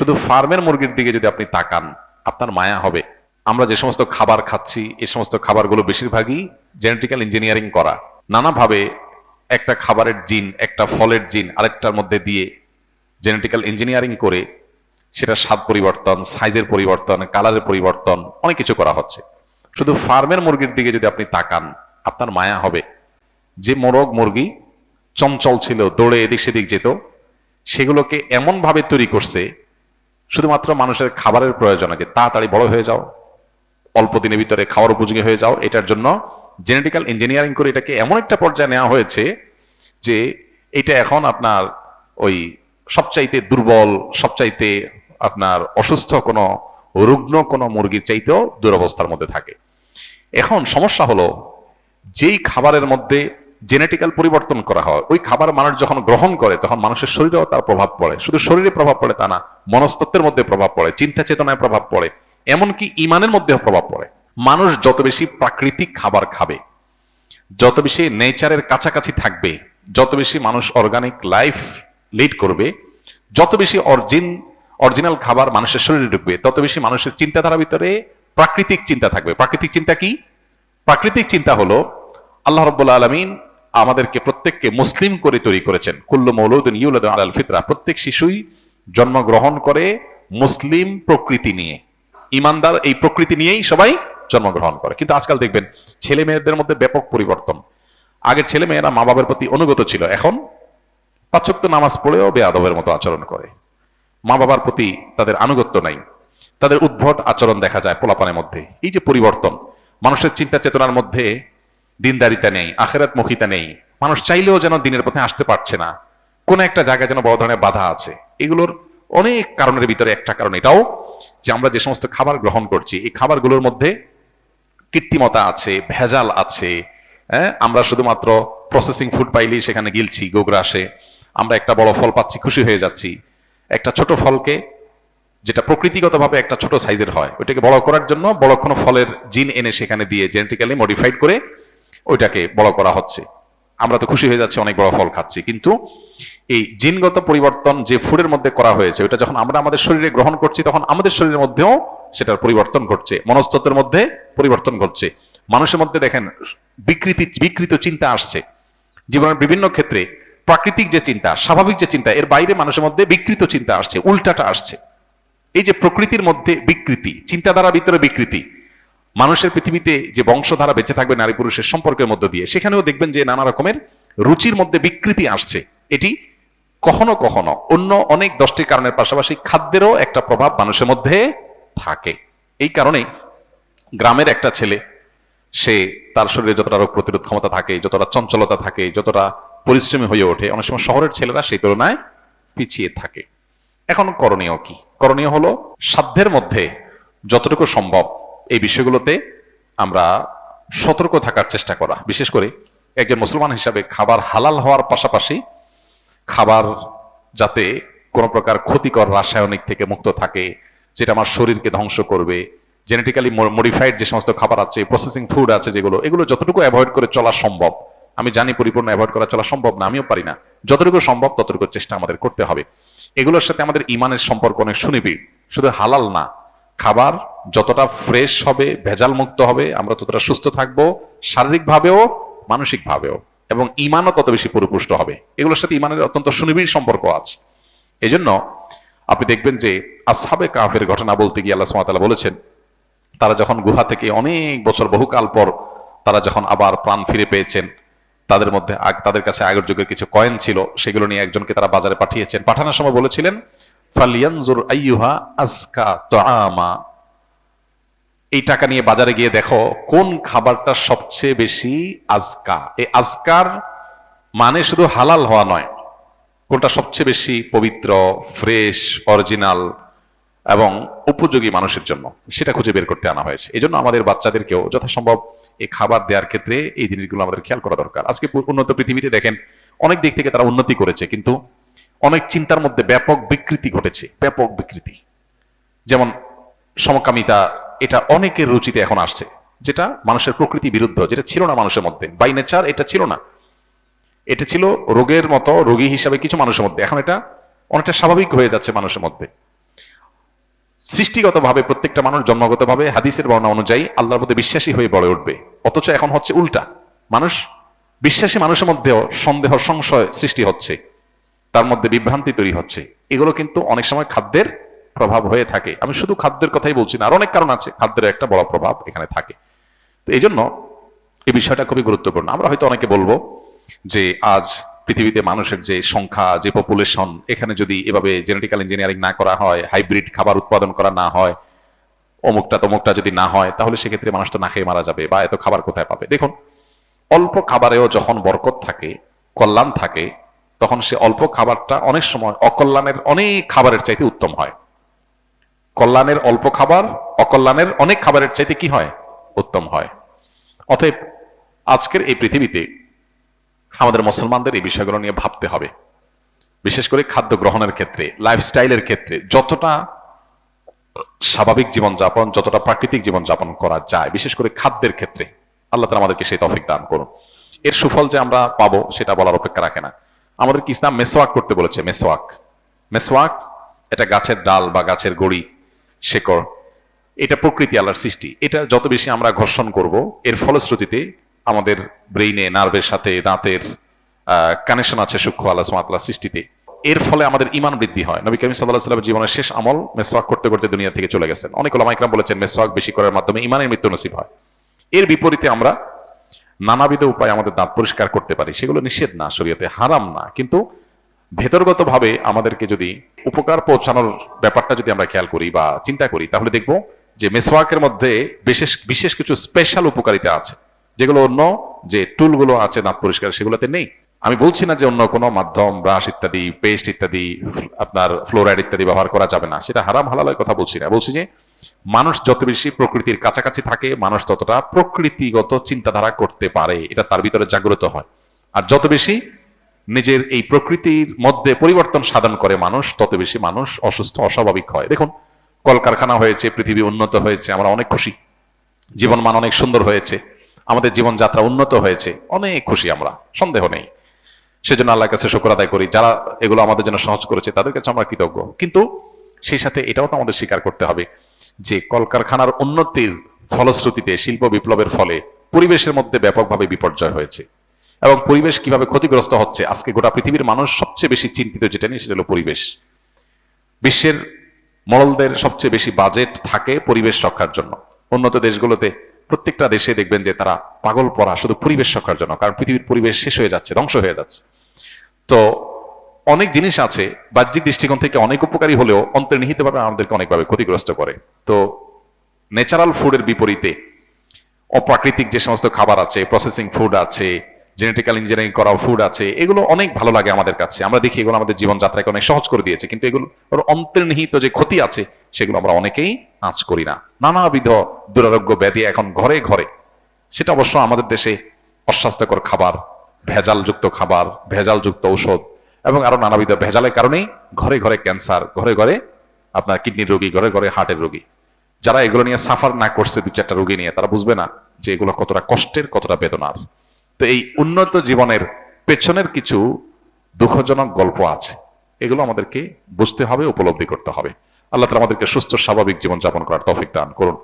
শুধু ফার্মের মুরগির দিকে যদি আপনি তাকান আপনার মায়া হবে। আমরা যে সমস্ত খাবার খাচ্ছি এই সমস্ত খাবারগুলো বেশিরভাগই জেনেটিক্যাল ইঞ্জিনিয়ারিং করা, নানাভাবে একটা খাবারের জিন একটা ফলের জিন আরেকটার মধ্যে দিয়ে জেনেটিক্যাল ইঞ্জিনিয়ারিং করে সেটা স্বাদ পরিবর্তন, সাইজের পরিবর্তন, কালারের পরিবর্তন, অনেক কিছু করা হচ্ছে। শুধু ফার্মের মুরগির দিকে যদি আপনি তাকান আপনার মায়া হবে। যে মোরগ মুরগি চঞ্চল ছিল, দৌড়ে এদিক সেদিক যেত, সেগুলোকে এমন ভাবে তৈরি করছে শুধুমাত্র মানুষের খাবারের প্রয়োজনে, যে তাড়াতাড়ি বড় হয়ে যাও, অল্প দিনের ভিতরে খাওয়ার উপযোগী হয়ে যাও, এটার জন্য জেনেটিক্যাল ইঞ্জিনিয়ারিং করে এটাকে এমন একটা পর্যায়ে নেওয়া হয়েছে যে এটা এখন আপনার ওই সবচাইতে দুর্বল, সবচাইতে আপনার অসুস্থ কোনো রুগ্ন কোনো মুরগির চাইতেও দুরবস্থার মধ্যে থাকে। এখন সমস্যা হলো যেই খাবারের মধ্যে জেনেটিক্যাল পরিবর্তন করা হয় ওই খাবার মানুষ যখন গ্রহণ করে তখন মানুষের শরীরেও তার প্রভাব পড়ে। শুধু শরীরে প্রভাব পড়ে তা না, মনস্তত্ত্বের মধ্যে প্রভাব পড়ে, চিন্তা চেতনায় প্রভাব পড়ে, এমনকি ইমানের মধ্যেও প্রভাব পড়ে। মানুষ যত বেশি প্রাকৃতিক খাবার খাবে, যত বেশি নেচারের কাছাকাছি থাকবে, যত বেশি মানুষ অর্গানিক লাইফ লিড করবে, যত বেশি অরিজিনাল খাবার মানুষের শরীরে ঢুকবে, তত বেশি মানুষের চিন্তাধারার ভিতরে প্রাকৃতিক চিন্তা থাকবে। প্রাকৃতিক চিন্তা কি? প্রাকৃতিক চিন্তা হলো আল্লাহ রাব্বুল আলামিন আমাদেরকে প্রত্যেককে মুসলিম করে তৈরি করেছেন। কুল্লু মাউলুদিন ইউলাদু আলাল ফিতরা, প্রত্যেক শিশুই জন্মগ্রহণ করে মুসলিম প্রকৃতি নিয়ে, ইমানদার এই প্রকৃতি নিয়েই সবাই জন্মগ্রহণ করে। কিন্তু আজকাল দেখবেন ছেলে মেয়েদের মধ্যে ব্যাপক পরিবর্তন। আগের ছেলে মেয়েরা মা বাবার প্রতি অনুগত ছিল, এখন 5 ওয়াক্ত নামাজ পড়েও বেয়াদবের মতো আচরণ করে, মা বাবার প্রতি তাদের আনুগত্য নাই, তাদের উদ্ভট আচরণ দেখা যায় পোলাপানের মধ্যে। এই যে পরিবর্তন, মানুষের চিন্তা চেতনার মধ্যে দিনদারিতা নেই, আখেরাত মুখিতা নেই, মানুষ চাইলেও যেন দিনের পথে আসতে পারছে না, কোন একটা জায়গায় যেন বড় ধরনের বাধা আছে। এগুলোর অনেক কারণের ভিতরে একটা কারণ এটাও যে আমরা যে সমস্ত খাবার গ্রহণ করছি এই খাবারগুলোর মধ্যে কৃত্রিমতা আছে, ভেজাল আছে। আমরা শুধুমাত্র প্রসেসিং ফুড পাইলেই সেখানে গিলছি গোগ্রাসে, আমরা একটা বড় ফল পাচ্ছি খুশি হয়ে যাচ্ছি, একটা ছোট ফলকে যেটা প্রকৃতিগতভাবে একটা ছোট সাইজের হয় ওইটাকে বড় করার জন্য বড় কোনো ফলের জিন এনে সেখানে দিয়ে জেনেটিক্যালি মডিফাইড করে ওইটাকে বড় করা হচ্ছে। আমরা তো খুশি হয়ে যাচ্ছি, অনেক বড় ফল খাচ্ছি, কিন্তু এই জিনগত পরিবর্তন যে ফুডের মধ্যে করা হয়েছে ওটা যখন আমরা আমাদের শরীরে গ্রহণ করছি তখন আমাদের শরীরের মধ্যেও সেটার পরিবর্তন ঘটছে, মনস্তত্ত্বের মধ্যে পরিবর্তন ঘটছে, মানুষের মধ্যে দেখেন বিকৃত চিন্তা আসছে। জীবনের বিভিন্ন ক্ষেত্রে প্রাকৃতিক যে চিন্তা, স্বাভাবিক যে চিন্তা, এর বাইরে মানুষের মধ্যে বিকৃত চিন্তা আসছে, উল্টাটা আসছে। এই যে প্রকৃতির মধ্যে বিকৃতি, চিন্তাধারার ভিতরে বিকৃতি, মানুষের পৃথিবীতে যে বংশধারা বেঁচে থাকবে নারী পুরুষের সম্পর্কের মধ্য দিয়ে, সেখানেও দেখবেন যে নানা রকমের রুচির মধ্যে বিকৃতি আসছে। এটি কখনো কখনো অন্য অনেক 10টি কারণের পাশাপাশি খাদ্যেরও একটা প্রভাব মানুষের মধ্যে থাকে। এই কারণে গ্রামের একটা ছেলে, সে তার শরীরে যতটা রোগ প্রতিরোধ ক্ষমতা থাকে, যতটা চঞ্চলতা থাকে, যতটা পরিশ্রমী হয়ে ওঠে, অনেক সময় শহরের ছেলেরা সেই তুলনায় পিছিয়ে থাকে। এখন করণীয় কি? করণীয় হলো সাধ্যের মধ্যে যতটুকু সম্ভব এই বিষয়গুলোতে আমরা সতর্ক থাকার চেষ্টা করা। বিশেষ করে একজন মুসলমান হিসাবে খাবার হালাল হওয়ার পাশাপাশি খাবার যাতে কোনো প্রকার ক্ষতিকর রাসায়নিক থেকে মুক্ত থাকে, যেটা আমার শরীরকে ধ্বংস করবে, জেনেটিক্যালি মডিফাইড যে সমস্ত খাবার আছে, প্রসেসিং ফুড আছে যেগুলো, এগুলো যতটুকু অ্যাভয়েড করে চলা সম্ভব। আমি জানি পরিপূর্ণ অ্যাভয়েড করা চলা সম্ভব না, আমিও পারি না, যতটুকু সম্ভব ততটুকু চেষ্টা আমাদের করতে হবে। এগুলোর সাথে আমাদের ইমানের সম্পর্ক অনেক সুনিবিড়। শুধু হালাল না, খাবার যতটা ফ্রেশ হবে, ভেজাল মুক্ত হবে, আমরা ততটা সুস্থ থাকবো শারীরিকভাবেও মানসিকভাবেও, এবং ইমানও তত বেশি পরিপুষ্ট হবে। এগুলোর সাথে ইমানের অত্যন্ত সুনিবিড় সম্পর্ক আছে। এই জন্য আপনি দেখবেন যে আসহাবে কাহফের ঘটনা বলতে গিয়ে আল্লাহ সুবহানাহু ওয়া তাআলা বলেছেন, তারা যখন গুহা থেকে অনেক বছর বহুকাল পর তারা যখন আবার প্রাণ ফিরে পেয়েছেন, তাদের মধ্যে তাদের কাছে আগের যুগের কিছু কয়েন ছিল, সেগুলো নিয়ে একজনকে তারা বাজারে পাঠিয়েছেন। পাঠানোর সময় বলেছিলেন ফালিয়ানজুর আইয়ুহা আজকা তুআমা, এই টাকা নিয়ে বাজারে গিয়ে দেখো কোন খাবারটা সবচেয়ে বেশি আজকা। এই আজকার মানে শুধু হালাল হওয়া নয়, কোনটা সবচেয়ে বেশি পবিত্র, ফ্রেশ, অরিজিনাল এবং উপযোগী মানুষের জন্য, সেটা খুঁজে বের করতে আনা হয়েছে। এই জন্য আমাদের বাচ্চাদেরকেও যথাসম্ভব এই খাবার দেওয়ার ক্ষেত্রে এই জিনিসগুলো আমাদের খেয়াল করা দরকার। আজকে উন্নত পৃথিবীতে দেখেন অনেক দিক থেকে তারা উন্নতি করেছে, কিন্তু অনেক চিন্তার মধ্যে ব্যাপক বিকৃতি ঘটেছে, ব্যাপক বিকৃতি। যেমন সমকামিতা, এটা অনেকের রুচিতে এখন আসছে, যেটা মানুষের প্রকৃতি বিরুদ্ধ, যেটা ছিল না মানুষের মধ্যে, বাই নেচার এটা ছিল না, এটা ছিল রোগের মতো রোগী হিসাবে কিছু মানুষের মধ্যে, এখন এটা অনেকটা স্বাভাবিক হয়ে যাচ্ছে মানুষের মধ্যে। সৃষ্টিগতভাবে প্রত্যেকটা মানুষ জন্মগতভাবে হাদিসের বর্ণনা অনুযায়ী আল্লাহর প্রতি বিশ্বাসী হয়ে বড়ে উঠবে, অথচ এখন হচ্ছে উল্টা। মানুষ বিশ্বাসী মানুষের মধ্যেও সন্দেহ সংশয় সৃষ্টি হচ্ছে, তার মধ্যে বিভ্রান্তি তৈরি হচ্ছে। এগুলো কিন্তু অনেক সময় খাদ্যের প্রভাব হয়ে থাকে। আমি শুধু খাদ্যের কথাই বলছি না, আর অনেক কারণ আছে, খাদ্যের একটা বড় প্রভাব এখানে থাকে। তো এই জন্য এই বিষয়টা খুবই গুরুত্বপূর্ণ। আমরা হয়তো অনেকে বলবো যে আজ পৃথিবীতে মানুষের যে সংখ্যা, যে পপুলেশন, এখানে যদি এভাবে জেনেটিক্যাল ইঞ্জিনিয়ারিং না করা হয়, হাইব্রিড খাবার উৎপাদন করা না হয়, অমুকটা তমুকটা যদি না হয়, তাহলে সেক্ষেত্রে মানুষ তো না খেয়ে মারা যাবে, বা এত খাবার কোথায় পাবে? দেখুন, অল্প খাবারেও যখন বরকত থাকে, কল্যাণ থাকে, তখন সে অল্প খাবারটা অনেক সময় অকল্যাণের অনেক খাবারের চাইতে উত্তম হয়। কল্যাণের অল্প খাবার অকল্যাণের অনেক খাবারের চাইতে কি হয়? উত্তম হয়। অতএব আজকের এই পৃথিবীতে আমাদের মুসলমানদের এই বিষয়গুলো নিয়ে ভাবতে হবে। বিশেষ করে খাদ্য গ্রহণের ক্ষেত্রে, লাইফস্টাইলের ক্ষেত্রে যতটা স্বাভাবিক জীবনযাপন, যতটা প্রাকৃতিক জীবনযাপন করা যায়, বিশেষ করে খাদ্যের ক্ষেত্রে আল্লাহ তাআলা আমাদেরকে সেই তৌফিক দান করুন। এর সুফল যে আমরা পাবো সেটা বলার অপেক্ষা রাখে না। আমাদেরকে ইসলাম মেসওয়াক করতে বলেছে। মেসওয়াক, মেসওয়াক এটা গাছের ডাল বা গাছের গড়ি, শেকড়, এটা প্রকৃতি, আল্লাহর সৃষ্টি। এটা যত বেশি আমরা ঘর্ষণ করব, এর ফলশ্রুতিতে আমাদের ব্রেইনে, নার্ভের সাথে দাঁতের কানেকশন আছে সূক্ষ্ম আল্লাহ সুবহানাহু ওয়া তাআলার সৃষ্টিতে। এর ফলে আমাদের ঈমান বৃদ্ধি হয়। নবী করিম সাল্লাল্লাহু আলাইহি ওয়াসাল্লামের জীবনের শেষ আমল মেসওয়াক করতে করতে দুনিয়া থেকে চলে গেছেন। অনেক উলামা ইকরাম বলেছেন মেসওয়াক বেশি করার মাধ্যমে ঈমানের মৃত্যু নসিব হয়। এর বিপরীতে আমরা নানাবিধ উপায়ে আমাদের দাঁত পরিষ্কার করতে পারি, সেগুলো নিষেধ না, শরীয়তে হারাম না, কিন্তু ভেতরগতভাবে আমাদেরকে যদি উপকার পৌঁছানোর ব্যাপারটা যদি আমরা খেয়াল করি বা চিন্তা করি, তাহলে দেখব যে মেসওয়াকের মধ্যে বিশেষ বিশেষ কিছু স্পেশাল উপকারিতা আছে, যেগুলো অন্য যে টুলগুলো আছে দাঁত পরিষ্কার সেগুলোতে নেই। আমি বলছি না যে অন্য কোনো মাধ্যম, ব্রাশ ইত্যাদি, পেস্ট ইত্যাদি, আপনার ফ্লোরাইড ইত্যাদি ব্যবহার করা যাবে না, সেটা হারাম হালালের কথা বলছি না। বলছি যে মানুষ যত বেশি প্রকৃতির কাছাকাছি থাকে, মানুষ ততটা প্রকৃতিগত চিন্তাধারা করতে পারে, এটা তার ভিতরে জাগ্রত হয়। আর যত বেশি নিজের এই প্রকৃতির মধ্যে পরিবর্তন সাধন করে মানুষ, তত বেশি মানুষ অসুস্থ, অস্বাভাবিক হয়। দেখুন, কলকারখানা হয়েছে, পৃথিবী উন্নত হয়েছে, আমরা অনেক খুশি, জীবন মান অনেক সুন্দর হয়েছে, আমাদের জীবনযাত্রা উন্নত হয়েছে, অনেক খুশি আমরা, সন্দেহ নেই। সেজন্য আল্লাহর কাছে শুকর আদায় করি, যারা এগুলো আমাদের জন্য সহজ করেছে তাদের কাছে আমরা কৃতজ্ঞ। কিন্তু সেই সাথে এটাও তো আমাদের স্বীকার করতে হবে যে কলকারখানার উন্নতির ফলশ্রুতিতে, শিল্প বিপ্লবের ফলে পরিবেশের মধ্যে ব্যাপকভাবে বিপর্যয় হয়েছে, এবং পরিবেশ কিভাবে ক্ষতিগ্রস্ত হচ্ছে আজকে গোটা পৃথিবীর মানুষ সবচেয়ে বেশি চিন্তিত যেটা নিয়ে, সেটা হলো পরিবেশ। বিশ্বের মডলদের সবচেয়ে বেশি বাজেট থাকে পরিবেশ রক্ষার জন্য। উন্নত দেশগুলোতে প্রত্যেকটা দেশে দেখবেন যে তারা পাগল পড়া শুধু পরিবেশ রক্ষার জন্য, কারণ পৃথিবীর পরিবেশ শেষ হয়ে যাচ্ছে, ধ্বংস হয়ে যাচ্ছে। তো অনেক জিনিস আছে বাহ্যিক দৃষ্টিকোণ থেকে অনেক উপকারী হলেও অন্তর্নিহিতভাবে আমাদেরকে অনেকভাবে ক্ষতিগ্রস্ত করে। তো ন্যাচারাল ফুডের বিপরীতে অপ্রাকৃতিক যে সমস্ত খাবার আছে, প্রসেসিং ফুড আছে, জেনেটিক্যাল ইঞ্জিনিয়ারিং করা ফুড আছে, এগুলো অনেক ভালো লাগে আমাদের কাছে, আমরা দেখি এগুলো আমাদের জীবনযাত্রাকে অনেক সহজ করে দিয়েছে, কিন্তু এগুলো অন্তর্নিহিত যে ক্ষতি আছে সেগুলো আমরা অনেকেই আঁচ করি না। নানাবিধ দুরারোগ্য ব্যাধি এখন ঘরে ঘরে, সেটা অবশ্য আমাদের দেশে অস্বাস্থ্যকর খাবার, ভেজালযুক্ত খাবার, ভেজালযুক্ত ঔষধ এবং আরো নানাবিধ ভেজালের কারণেই ঘরে ঘরে ক্যান্সার, ঘরে ঘরে আপনার কিডনির রোগী, ঘরে ঘরে হার্টের রোগী। যারা এগুলো নিয়ে সাফার না করছে, দু চারটা রোগী নিয়ে, তারা বুঝবে না যে এগুলো কতটা কষ্টের, কতটা বেদনার। তো এই উন্নত জীবনের পেছনের কিছু দুঃখজনক গল্প আছে, এগুলো আমাদেরকে বুঝতে হবে, উপলব্ধি করতে হবে। আল্লাহ তাআলা আমাদেরকে সুস্থ স্বাভাবিক জীবনযাপন করার তৌফিক দান করুন।